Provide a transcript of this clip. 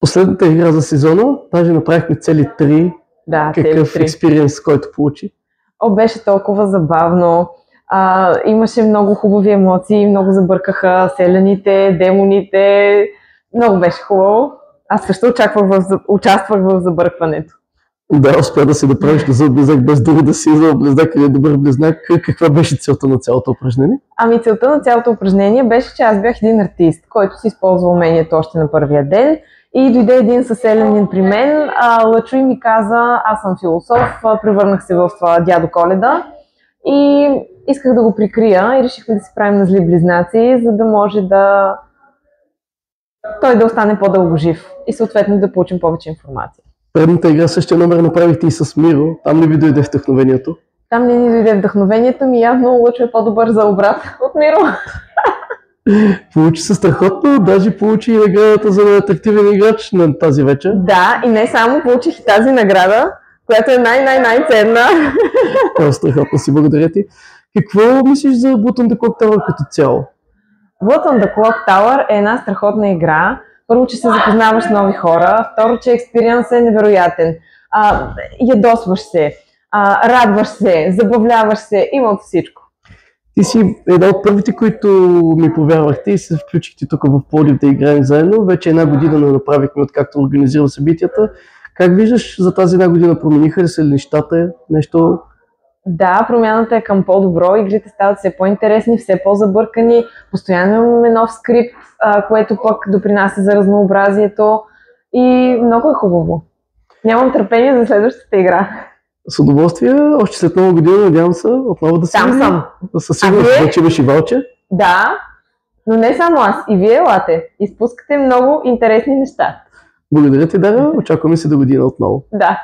Последната игра за сезона, даже направихме цели 3. Да, Какъв експириенс, който получи? Беше толкова забавно. Имаше много хубави емоции, много забъркаха селяните, демоните. Много беше хубаво. Аз също участвах в забъркването. Да, успя да си направиш зъл близнак без дори да си зъл близнак или добър близнак. Каква беше целта на цялото упражнение? Целта на цялото упражнение беше, че аз бях един артист, който си използва умението още на първия ден. И дойде един съселянин при мен, Лъчо, и ми каза: аз съм философ, превърнах се в дядо Коледа и исках да го прикрия и решихме да си правим на зли близнаци, за да може той да остане по-дълго жив и съответно да получим повече информация. Предната игра същия номер направихте и с Миро. Там ли ви дойде вдъхновението? Там не ни дойде вдъхновението ми, явно Лъчо е по-добър за обрат от Миро. Получи се страхотно, даже получи и наградата за атрактивен играч на тази вечер. Да, и не само, получих и тази награда, която е най-ценна. Страхотно си, благодаря ти. Какво мислиш за Blood on the Clock Tower като цяло? Blood on the Clock Tower е една страхотна игра. Първо, че се запознаваш с нови хора. Второ, че експириенсът е невероятен. Ядосваш се, радваш се, забавляваш се, има от всичко. Ти си една от първите, които ми повярвахте и се включихте тук в Пловдив да играем заедно. Вече една година не направихме, откакто организирам събитията. Как виждаш за тази една година? Промениха ли се нещата? Нещо? Да, промяната е към по-добро. Игрите стават все по-интересни, все по-забъркани. Постоянно имаме нов скрипт, което пък допринася за разнообразието. И много е хубаво. Нямам търпение за следващата игра. С удоволствие, още след много година, надявам се, отново да се видим. Там съм. Със сигурност вече имаш и ваучер. Да, но не само аз. И вие елате. Изпускате много интересни неща. Благодаря ти, Дара. Очакваме се до година отново. Да.